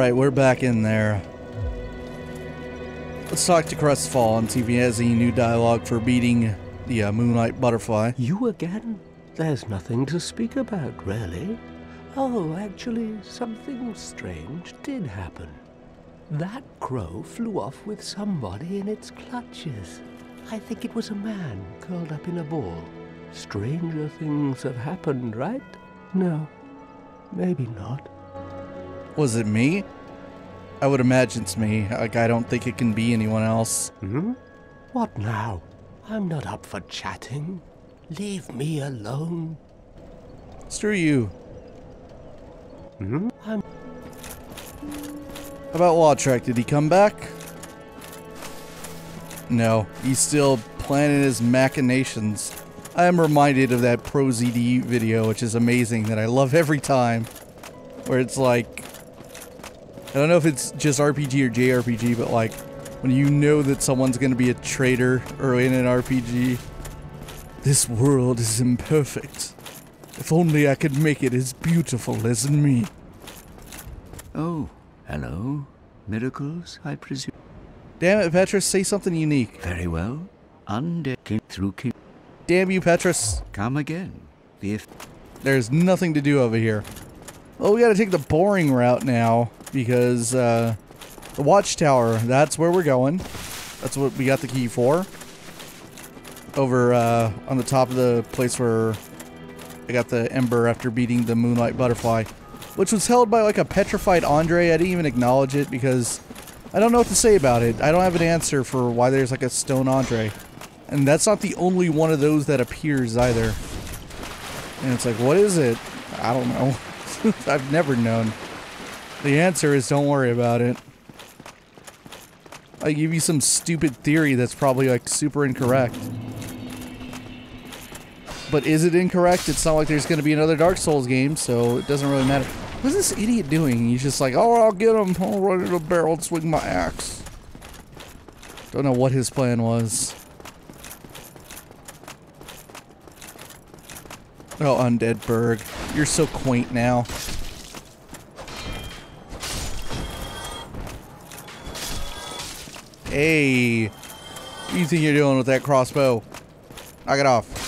Alright, we're back in there. Let's talk to Crestfall and see if he has any new dialogue for beating the Moonlight Butterfly. You again? There's nothing to speak about, really. Oh, actually, something strange did happen. That crow flew off with somebody in its clutches. I think it was a man curled up in a ball. Stranger things have happened, right? No, maybe not. Was it me? I would imagine it's me. Like, I don't think it can be anyone else. Hmm? What now? I'm not up for chatting. Leave me alone. Screw you. Hmm? How about Lautrec? Did he come back? No, he's still planning his machinations. I am reminded of that Pro ZD video, which is amazing, that I love every time. Where it's like, I don't know if it's just RPG or JRPG, but like, when you know that someone's going to be a traitor early in an RPG. This world is imperfect. If only I could make it as beautiful as me. Oh, hello. Miracles, I presume. Damn it, Petrus, say something unique. Very well. Undead came through. Damn you, Petrus. Come again. There's nothing to do over here. Well, we gotta take the boring route now, because the watchtower, that's where we're going. That's what we got the key for. Over on the top of the place where I got the ember after beating the Moonlight Butterfly, which was held by like a petrified Andre. I didn't even acknowledge it because I don't know what to say about it. I don't have an answer for why there's like a stone Andre. And that's not the only one of those that appears either. And it's like, what is it? I don't know. I've never known. The answer is don't worry about it. I give you some stupid theory that's probably like super incorrect. But is it incorrect? It's not like there's going to be another Dark Souls game, so it doesn't really matter. What's this idiot doing? He's just like, oh, I'll get him. I'll run into the barrel and swing my axe. Don't know what his plan was. Oh, Undead Burg. You're so quaint now. Hey. What do you think you're doing with that crossbow? Knock it off.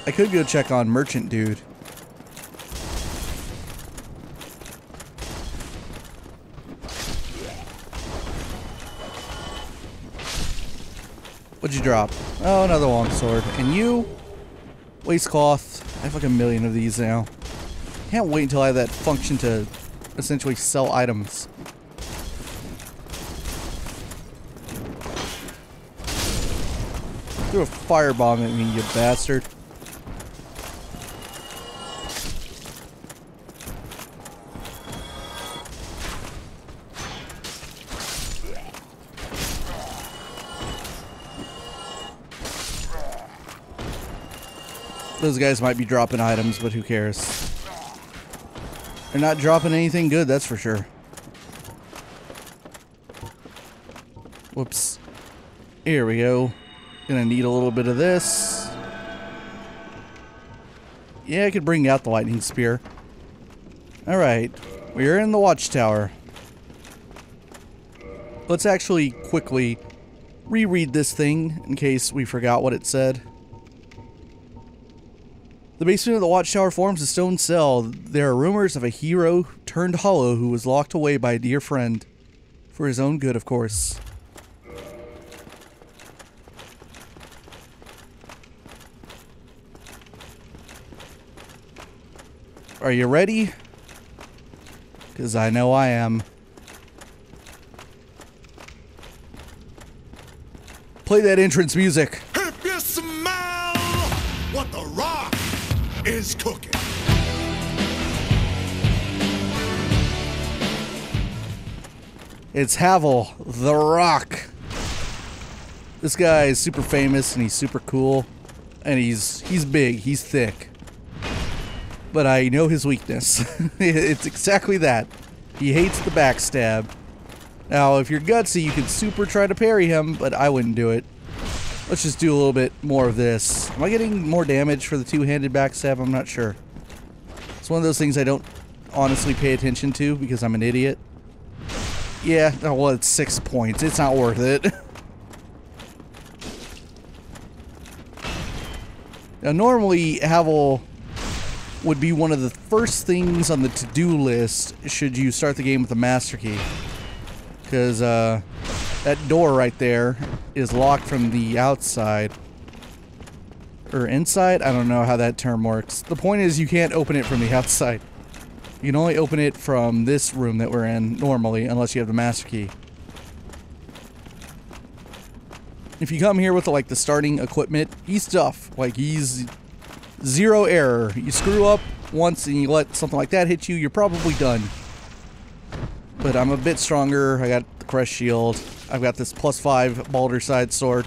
I could go check on Merchant Dude. What'd you drop? Oh, another longsword. And you? Waistcloth. I have like a million of these now. Can't wait until I have that function to essentially sell items. Threw a firebomb at me, you bastard. Those guys might be dropping items, but who cares? They're not dropping anything good, that's for sure. Whoops. Here we go. Gonna need a little bit of this. Yeah, I could bring out the lightning spear. Alright. We're in the watchtower. Let's actually quickly reread this thing in case we forgot what it said. The basement of the watchtower forms a stone cell. There are rumors of a hero turned hollow who was locked away by a dear friend. For his own good, of course. Are you ready? Because I know I am. Play that entrance music. If you smell what the rock is cooking. It's Havel, the Rock. This guy is super famous and he's super cool. And he's big, he's thick. But I know his weakness. It's exactly that. He hates the backstab. Now, if you're gutsy, you can super try to parry him, but I wouldn't do it. Let's just do a little bit more of this. Am I getting more damage for the two-handed backstab? I'm not sure. It's one of those things I don't honestly pay attention to because I'm an idiot. Yeah, oh, well, it's 6 points. It's not worth it. Now, normally, Havel would be one of the first things on the to-do list should you start the game with a master key. Because, that door right there is locked from the outside. Or inside? I don't know how that term works. The point is you can't open it from the outside. You can only open it from this room that we're in normally, unless you have the master key. If you come here with like the starting equipment, he's tough. Like he's zero error. You screw up once and you let something like that hit you, you're probably done. But I'm a bit stronger. I got the crest shield. I've got this +5 Balder side sword.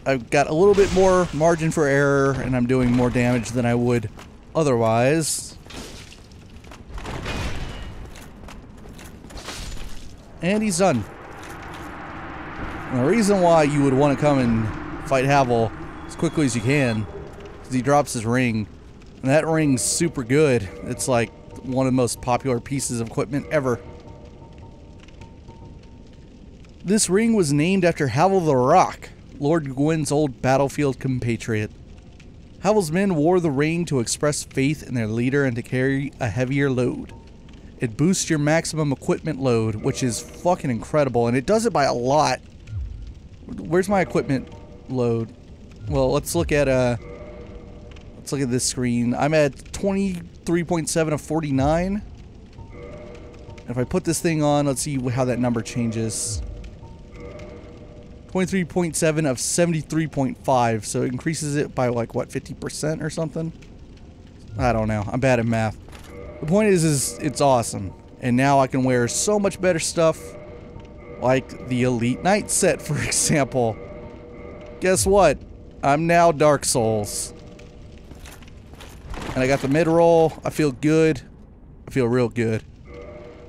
I've got a little bit more margin for error, and I'm doing more damage than I would otherwise. And he's done. And the reason why you would want to come and fight Havel as quickly as you can is he drops his ring. And that ring's super good. It's like one of the most popular pieces of equipment ever. This ring was named after Havel the Rock, Lord Gwyn's old battlefield compatriot. Havel's men wore the ring to express faith in their leader and to carry a heavier load. It boosts your maximum equipment load, which is fucking incredible, and it does it by a lot. Where's my equipment load? Well, let's look at this screen. I'm at 23.7 of 49. If I put this thing on, let's see how that number changes. 23.7 of 73.5, so it increases it by like what, 50% or something? I don't know. I'm bad at math. The point is it's awesome. And now I can wear so much better stuff, like the Elite Knight set, for example. Guess what? I'm now Dark Souls. And I got the mid-roll. I feel good. I feel real good.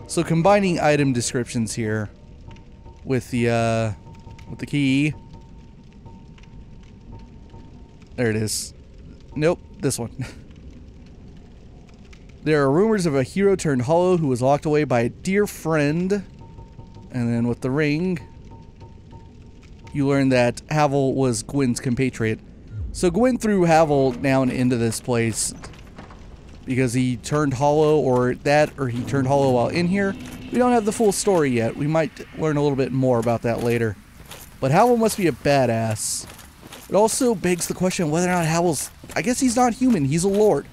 So combining item descriptions here with the key. There it is. Nope, this one. There are rumors of a hero turned hollow who was locked away by a dear friend. And then with the ring, you learn that Havel was Gwyn's compatriot. So Gwyn threw Havel down into this place because he turned hollow, or he turned hollow while in here. We don't have the full story yet. We might learn a little bit more about that later. But Havel must be a badass. It also begs the question whether or not Havel's... I guess he's not human. He's a lord.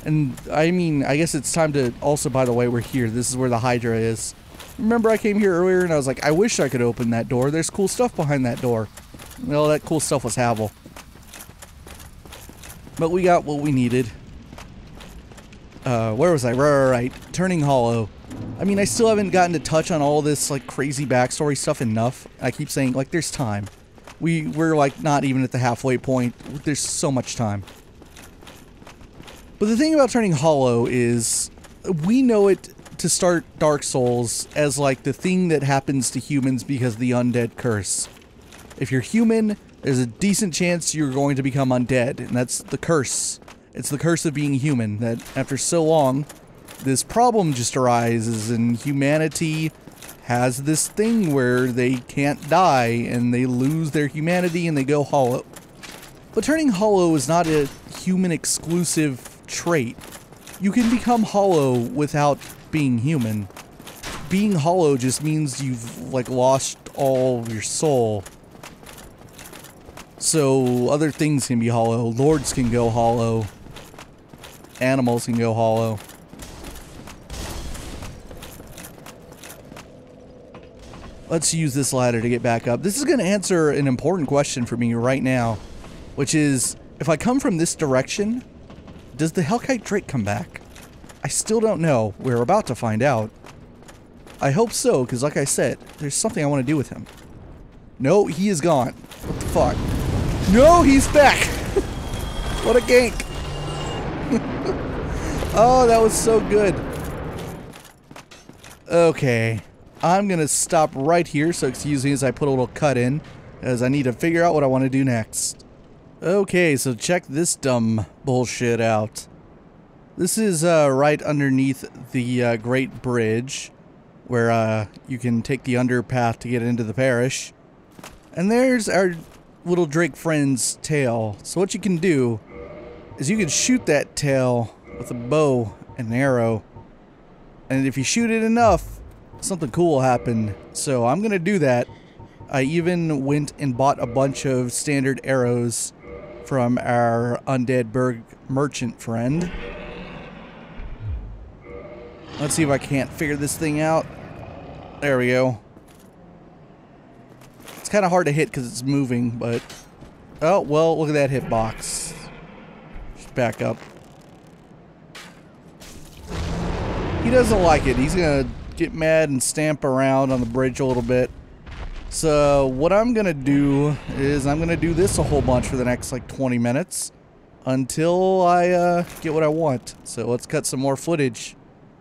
And, I mean, I guess it's time to... Also, by the way, we're here. This is where the Hydra is. Remember I came here earlier and I was like, I wish I could open that door. There's cool stuff behind that door. Well, that cool stuff was Havel. But we got what we needed. Where was I? Right. Turning hollow. I mean, I still haven't gotten to touch on all this, like, crazy backstory stuff enough. I keep saying, like, there's time. We're, like, not even at the halfway point. There's so much time. But the thing about turning hollow is, we know it to start Dark Souls as, like, the thing that happens to humans because of the undead curse. If you're human, there's a decent chance you're going to become undead, and that's the curse. It's the curse of being human, that after so long, this problem just arises, and humanity has this thing where they can't die, and they lose their humanity, and they go hollow. But turning hollow is not a human-exclusive trait. You can become hollow without being human. Being hollow just means you've, like, lost all of your soul. So, other things can be hollow. Lords can go hollow. Animals can go hollow. Let's use this ladder to get back up. This is going to answer an important question for me right now, which is, if I come from this direction, does the Hellkite Drake come back? I still don't know. We're about to find out. I hope so, because like I said, there's something I want to do with him. No, he is gone. What the fuck? No, he's back! What a gank! Oh, that was so good. Okay. I'm gonna stop right here, so excuse me as I put a little cut in, as I need to figure out what I want to do next. Okay, so check this dumb bullshit out. This is right underneath the Great Bridge, where you can take the underpath to get into the parish. And there's our little Drake friend's tail. So what you can do is you can shoot that tail with a bow and an arrow. And if you shoot it enough, something cool will happen. So I'm going to do that. I even went and bought a bunch of standard arrows from our Undead Burg merchant friend. Let's see if I can't figure this thing out. There we go. It's kind of hard to hit because it's moving, but... Oh, well, look at that hitbox. Just back up. He doesn't like it. He's going to get mad and stamp around on the bridge a little bit. So, what I'm going to do is I'm going to do this a whole bunch for the next, like, 20 minutes. Until I get what I want. So, let's cut some more footage.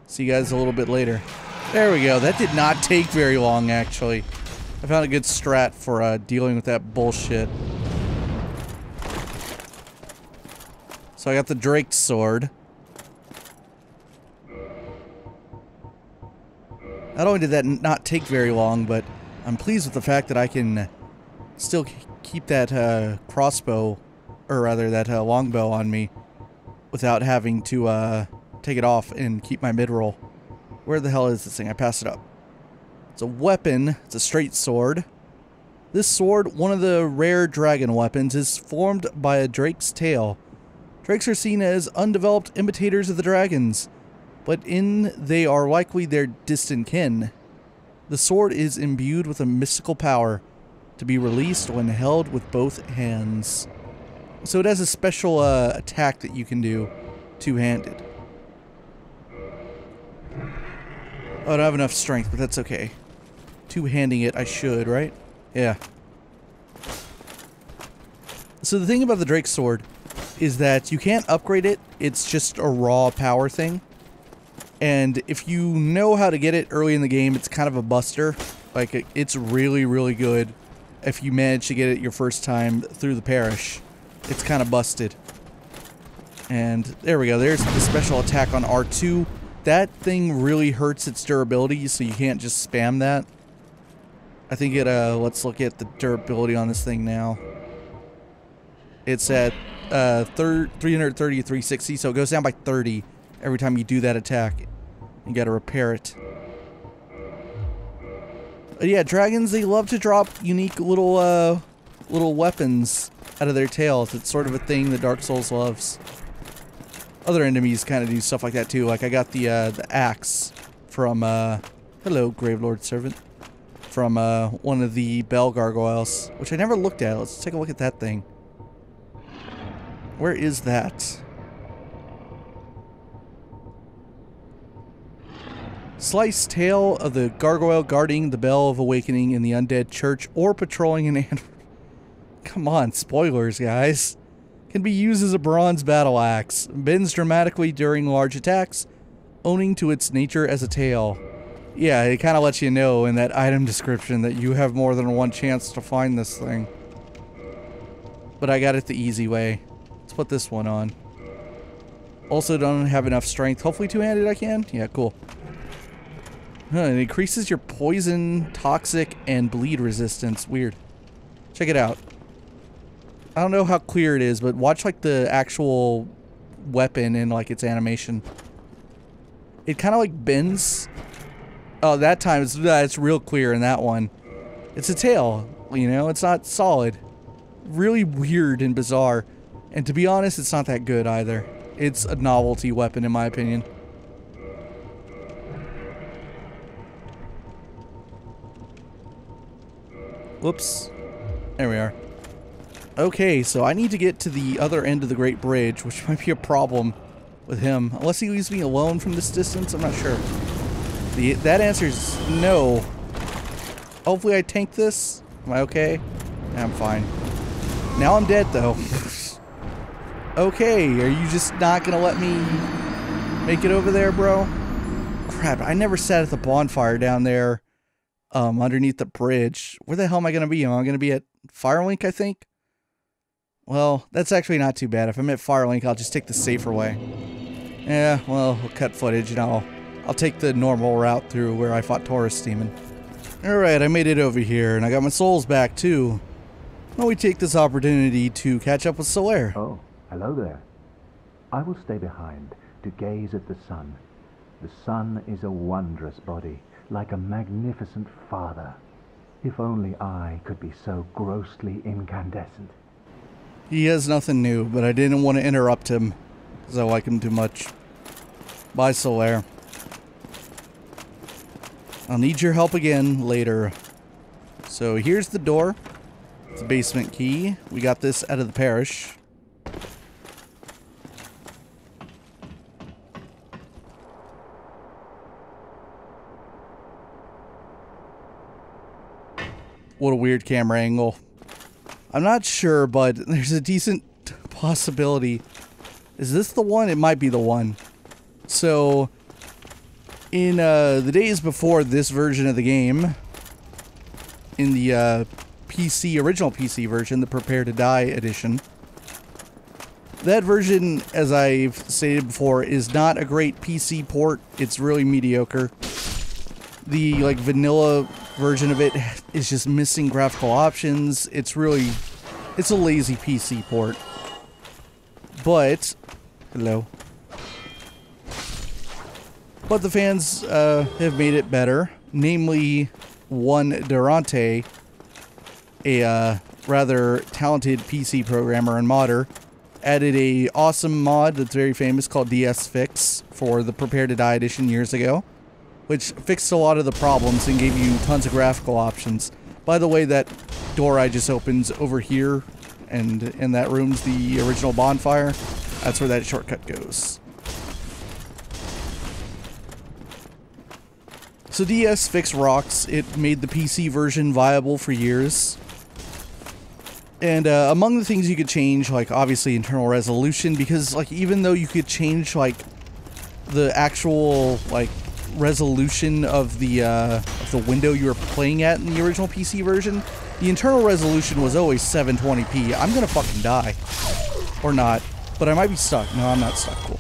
See you guys a little bit later. There we go. That did not take very long, actually. I found a good strat for dealing with that bullshit. So I got the Drake's sword. Not only did that not take very long, but I'm pleased with the fact that I can still keep that crossbow, or rather that longbow on me without having to take it off and keep my mid-roll. Where the hell is this thing? I passed it up. It's a weapon. It's a straight sword. This sword, one of the rare dragon weapons, is formed by a drake's tail. Drakes are seen as undeveloped imitators of the dragons, but they are likely their distant kin. The sword is imbued with a mystical power to be released when held with both hands. So it has a special attack that you can do two-handed. Oh, I don't have enough strength, but that's okay. Two-handing it, I should, right? Yeah. So the thing about the Drake Sword is that you can't upgrade it. It's just a raw power thing. And if you know how to get it early in the game, it's kind of a buster. Like, it's really, really good if you manage to get it your first time through the parish. It's kind of busted. And there we go. There's the special attack on R2. That thing really hurts its durability, so you can't just spam that. I think it, let's look at the durability on this thing now. It's at 330 to 360, so it goes down by 30 every time you do that attack. You gotta repair it. But yeah, dragons, they love to drop unique little weapons out of their tails. It's sort of a thing that Dark Souls loves. Other enemies kind of do stuff like that too. Like I got the axe from hello, Gravelord Servant, from one of the Bell Gargoyles, which I never looked at. Let's take a look at that thing. Where is that? Sliced tail of the gargoyle guarding the Bell of Awakening in the Undead Church or patrolling an ant. Come on, spoilers, guys. Can be used as a bronze battle axe. Bends dramatically during large attacks, owing to its nature as a tail. Yeah, it kind of lets you know in that item description that you have more than one chance to find this thing. But I got it the easy way. Let's put this one on. Also don't have enough strength. Hopefully two-handed I can? Yeah, cool. It increases your poison, toxic, and bleed resistance. Weird. Check it out. I don't know how clear it is, but watch like the actual weapon and like its animation. It kind of like bends. Oh, that time it's real clear in that one. It's a tail, you know, it's not solid. Really weird and bizarre. And to be honest, it's not that good either. It's a novelty weapon in my opinion. Whoops. There we are. Okay, so I need to get to the other end of the Great Bridge, which might be a problem with him. Unless he leaves me alone from this distance, I'm not sure. That answer is no. Hopefully I tank this. Am I okay? Yeah, I'm fine. Now I'm dead, though. Okay, are you just not gonna let me make it over there, bro? Crap, I never sat at the bonfire down there underneath the bridge. Where the hell am I gonna be? Am I gonna be at Firelink, I think? Well, that's actually not too bad. If I'm at Firelink, I'll just take the safer way. Yeah, well, we'll cut footage and I'll take the normal route through where I fought Taurus Demon. Alright, I made it over here, and I got my souls back, too. Now we take this opportunity to catch up with Solaire. Oh, hello there. I will stay behind to gaze at the sun. The sun is a wondrous body, like a magnificent father. If only I could be so grossly incandescent. He has nothing new, but I didn't want to interrupt him, because I like him too much. Bye, Solaire. I'll need your help again later. So here's the door. It's a basement key. We got this out of the parish. What a weird camera angle. I'm not sure, but there's a decent possibility. Is this the one? It might be the one. So, in the days before this version of the game, in the original PC version, the Prepare to Die edition, that version, as I've stated before, is not a great PC port. It's really mediocre. The vanilla version of it is just missing graphical options. It's a lazy PC port. But, hello. But the fans have made it better. Namely, one Durante, a rather talented PC programmer and modder, added a awesome mod that's very famous called DS Fix for the Prepare to Die edition years ago, which fixed a lot of the problems and gave you tons of graphical options. By the way, that door I just opened over here, and in that room's the original bonfire. That's where that shortcut goes. So DS Fix rocks. It made the PC version viable for years. And among the things you could change, obviously internal resolution, because even though you could change the actual resolution of the window you were playing at in the original PC version, the internal resolution was always 720p. I'm gonna fucking die. Or not. But I might be stuck. No, I'm not stuck. Cool.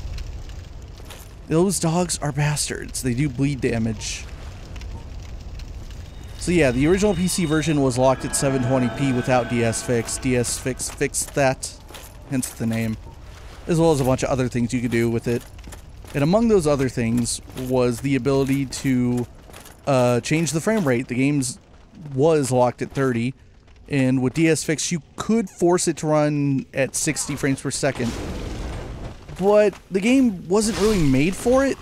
Those dogs are bastards. They do bleed damage. So yeah, the original PC version was locked at 720p without DS Fix. DS Fix fixed that, hence the name. As well as a bunch of other things you could do with it. And among those other things was the ability to change the frame rate. The game was locked at 30, and with DS Fix you could force it to run at 60 frames per second. But the game wasn't really made for it.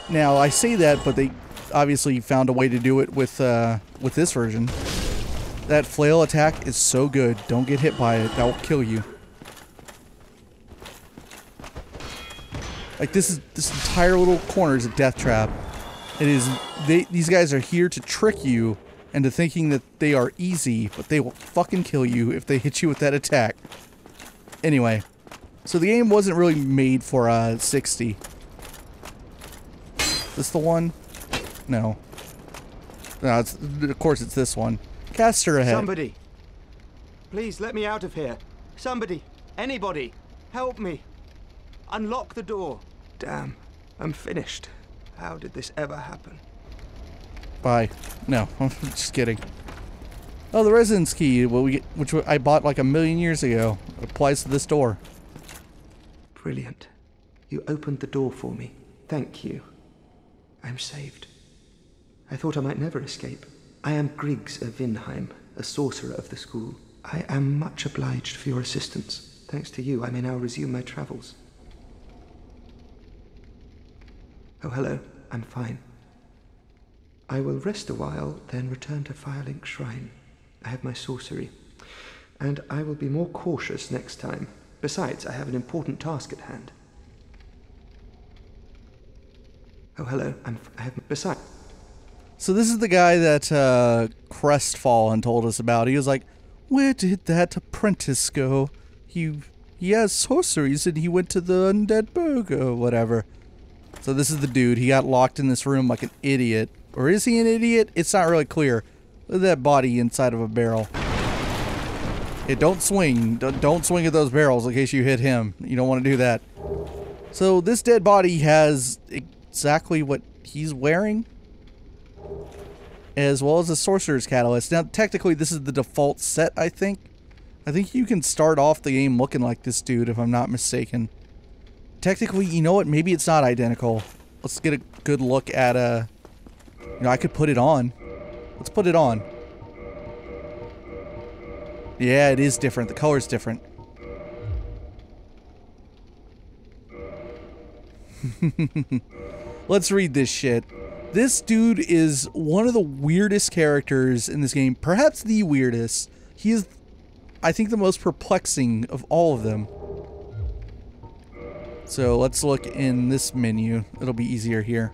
Now, I say that, but they obviously found a way to do it with this version. That flail attack is so good. Don't get hit by it. That will kill you. This entire little corner is a death trap. It is. These guys are here to trick you into thinking that they are easy, but they will fucking kill you if they hit you with that attack. Anyway, so the game wasn't really made for 60. This the one? No. No, of course it's this one. Caster ahead. Somebody! Please let me out of here. Somebody! Anybody! Help me! Unlock the door. Damn, I'm finished. How did this ever happen? Bye. No, I'm just kidding. Oh, the residence key, which I bought like 1,000,000 years ago, applies to this door. Brilliant. You opened the door for me. Thank you. I'm saved. I thought I might never escape. I am Griggs of Vinheim, a sorcerer of the school. I am much obliged for your assistance. Thanks to you, I may now resume my travels. Oh, hello. I'm fine. I will rest a while, then return to Firelink Shrine. I have my sorcery. And I will be more cautious next time. Besides, I have an important task at hand. Oh, hello. Besides. So this is the guy that Crestfallen told us about. He was like, where did that apprentice go? He has sorceries and he went to the Undead Burg or whatever. So this is the dude. He got locked in this room like an idiot. Or is he an idiot? It's not really clear. Look at that body inside of a barrel. Don't swing. Don't swing at those barrels in case you hit him. You don't want to do that. So this dead body has exactly what he's wearing, as well as a Sorcerer's Catalyst. Now, technically, this is the default set, I think. I think you can start off the game looking like this dude, if I'm not mistaken. Technically, you know what? Maybe it's not identical. Let's get a good look at, you know, I could put it on. Let's put it on. Yeah, it is different. The color's different. Let's read this shit. This dude is one of the weirdest characters in this game. Perhaps the weirdest. He is, I think, the most perplexing of all of them. So let's look in this menu. It'll be easier here.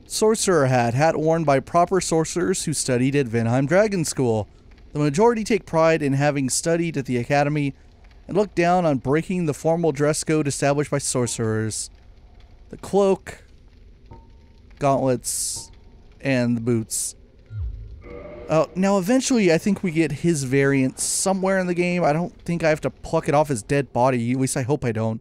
Sorcerer hat. Hat worn by proper sorcerers who studied at Vinheim Dragon School. The majority take pride in having studied at the academy and look down on breaking the formal dress code established by sorcerers. The cloak, gauntlets, and the boots. Now eventually I think we get his variant somewhere in the game. I don't think I have to pluck it off his dead body, at least I hope I don't.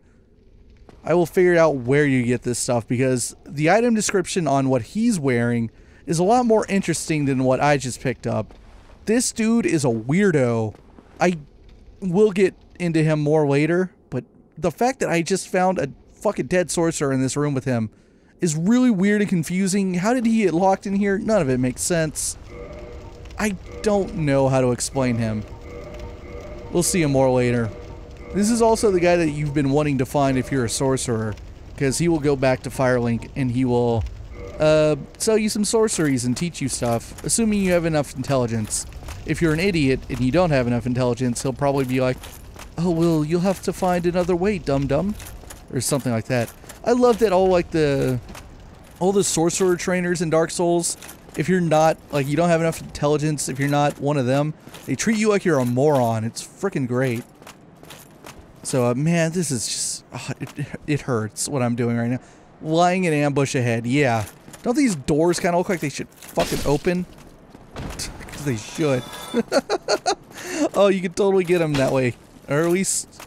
I will figure out where you get this stuff, because the item description on what he's wearing is a lot more interesting than what I just picked up. This dude is a weirdo. I will get into him more later, but the fact that I just found a fucking dead sorcerer in this room with him is really weird and confusing. How did he get locked in here? None of it makes sense. I don't know how to explain him. We'll see him more later. This is also the guy that you've been wanting to find if you're a sorcerer, because he will go back to Firelink and he will sell you some sorceries and teach you stuff, assuming you have enough intelligence. If you're an idiot and you don't have enough intelligence, he'll probably be like, oh, well, you'll have to find another way, dum-dum, or something like that. I love that all the sorcerer trainers in Dark Souls, if you're not, like, you don't have enough intelligence, if you're not one of them, they treat you like you're a moron. It's freaking great. So, man, this is just, it hurts what I'm doing right now. Lying in ambush ahead, yeah. Don't these doors kind of look like they should fucking open? Because they should. Oh, you could totally get them that way. Or at least,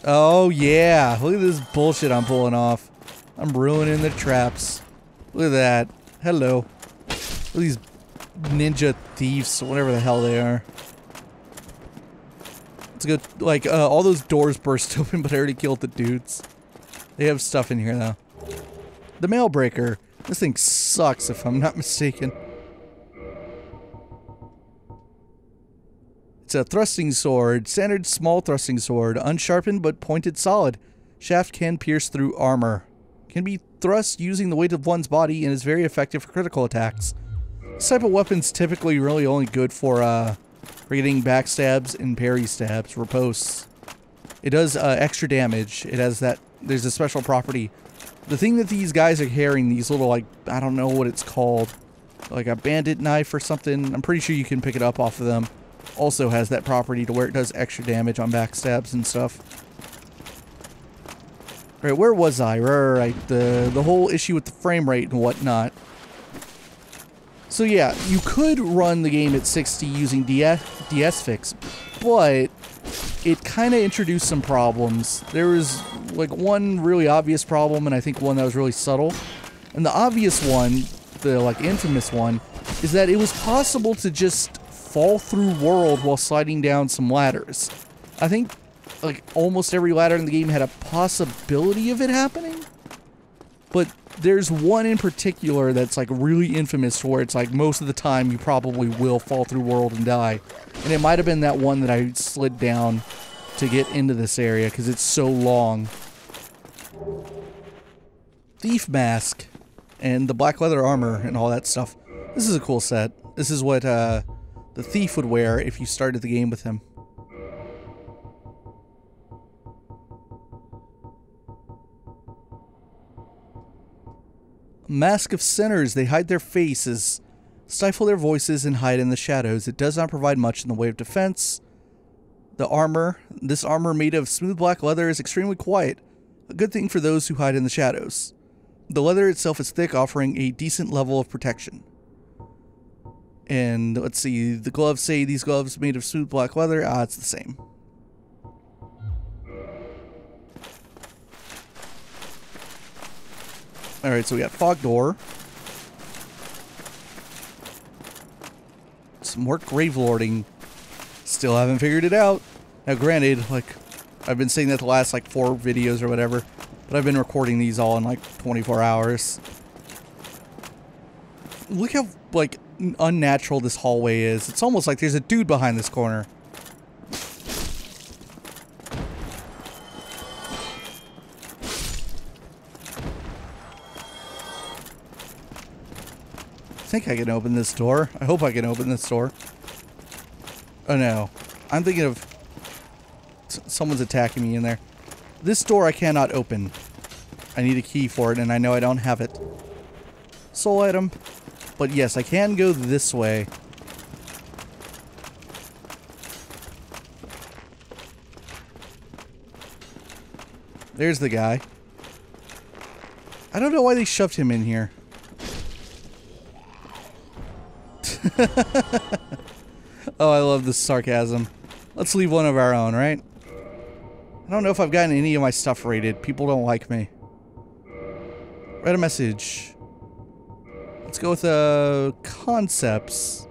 oh yeah, look at this bullshit I'm pulling off. I'm ruining the traps. Look at that. Hello. Look at these ninja thieves, whatever the hell they are. It's good. Like, all those doors burst open, but I already killed the dudes. They have stuff in here, though. The mail breaker. This thing sucks, if I'm not mistaken. It's a thrusting sword. Standard small thrusting sword. Unsharpened, but pointed solid. Shaft can pierce through armor. Can be thrust using the weight of one's body and is very effective for critical attacks. This type of weapon's typically really only good for getting backstabs and parry stabs, riposts. It does extra damage. It has that, there's a special property. The thing that these guys are carrying, these little, like, I don't know what it's called, like a bandit knife or something, I'm pretty sure you can pick it up off of them, also has that property to where it does extra damage on backstabs and stuff. Right, where was I? Right, the whole issue with the frame rate and whatnot. So yeah, you could run the game at 60 using DS Fix, but it kind of introduced some problems. There was like one really obvious problem, and I think one that was really subtle. And the obvious one, the like infamous one, is that it was possible to just fall through world while sliding down some ladders. I think like almost every ladder in the game had a possibility of it happening, but there's one in particular that's like really infamous where it's like most of the time you probably will fall through world and die. And it might have been that one that I slid down to get into this area because it's so long. Thief mask and the black leather armor and all that stuff. This is a cool set. This is what the thief would wear if you started the game with him. Mask of sinners. They hide their faces, stifle their voices, and hide in the shadows. It does not provide much in the way of defense. The armor. This armor made of smooth black leather is extremely quiet, a good thing for those who hide in the shadows. The leather itself is thick, offering a decent level of protection. And let's see, the gloves say these gloves made of smooth black leather. Ah, it's the same. Alright, so we got fog door. Some more grave lording. Still haven't figured it out. Now granted, like, I've been saying that the last like 4 videos or whatever, but I've been recording these all in like 24 hours. Look how like unnatural this hallway is. It's almost like there's a dude behind this corner. I think I can open this door. I hope I can open this door. Oh no. I'm thinking of... someone's attacking me in there. This door I cannot open. I need a key for it, and I know I don't have it. Soul item. But yes, I can go this way. There's the guy. I don't know why they shoved him in here. Oh, I love this sarcasm. Let's leave one of our own, right? I don't know if I've gotten any of my stuff rated. People don't like me. Read a message. Let's go with concepts.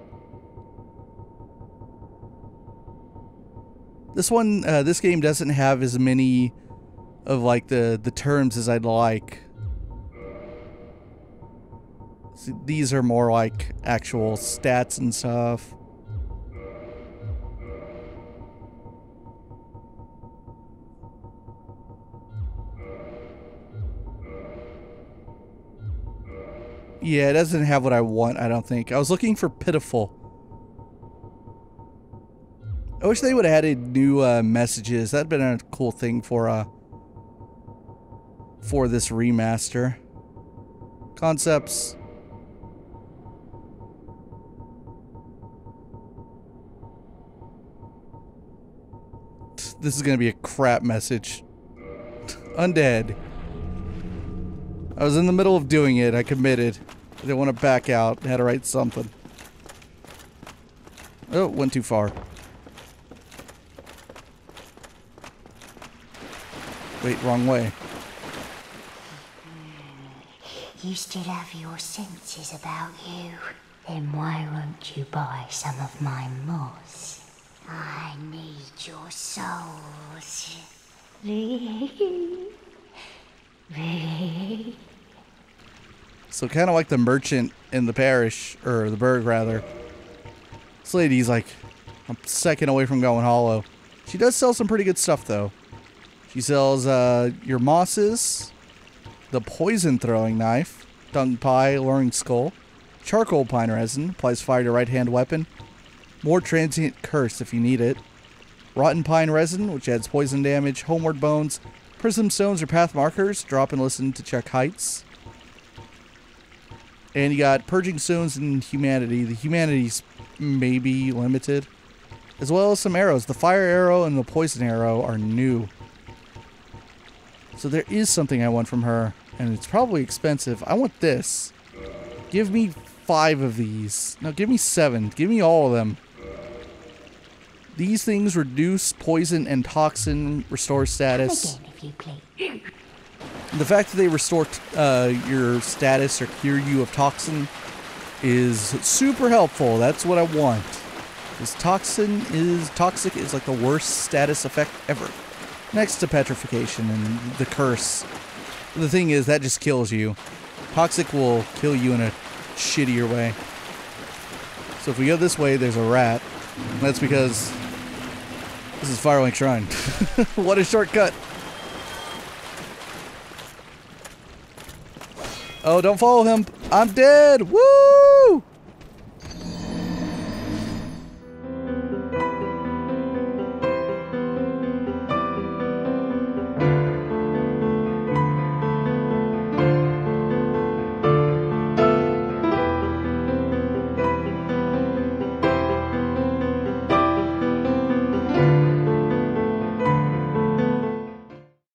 This one, this game doesn't have as many of like the terms as I'd like. See, these are more like actual stats and stuff. Yeah, it doesn't have what I want, I don't think. I was looking for pitiful. I wish they would have added new messages. That'd been a cool thing for this remaster. Concepts. This is gonna be a crap message. Undead. I was in the middle of doing it. I committed. I didn't want to back out. I had to write something. Oh, went too far. Wait, wrong way. You still have your senses about you. Then why won't you buy some of my moss? I need your souls. So kind of like the merchant in the parish, or the burg rather. This lady's like a second away from going hollow. She does sell some pretty good stuff though. She sells your mosses, the poison throwing knife, dung pie, luring skull, charcoal pine resin, applies fire to right hand weapon, more transient curse if you need it, rotten pine resin, which adds poison damage, homeward bones, prism stones or path markers, drop and listen to check heights. And you got purging stones and humanity. The humanity's maybe limited. As well as some arrows. The fire arrow and the poison arrow are new. So there is something I want from her. And it's probably expensive. I want this. Give me 5 of these. No, give me 7. Give me all of them. These things reduce poison and toxin, restore status. Again, if you please. The fact that they restore your status or cure you of toxin is super helpful. That's what I want. Because toxic is like the worst status effect ever. Next to petrification and the curse. The thing is, that just kills you. Toxic will kill you in a shittier way. So if we go this way, there's a rat. And that's because this is Firelink Shrine. What a shortcut. Oh, don't follow him. I'm dead. Woo!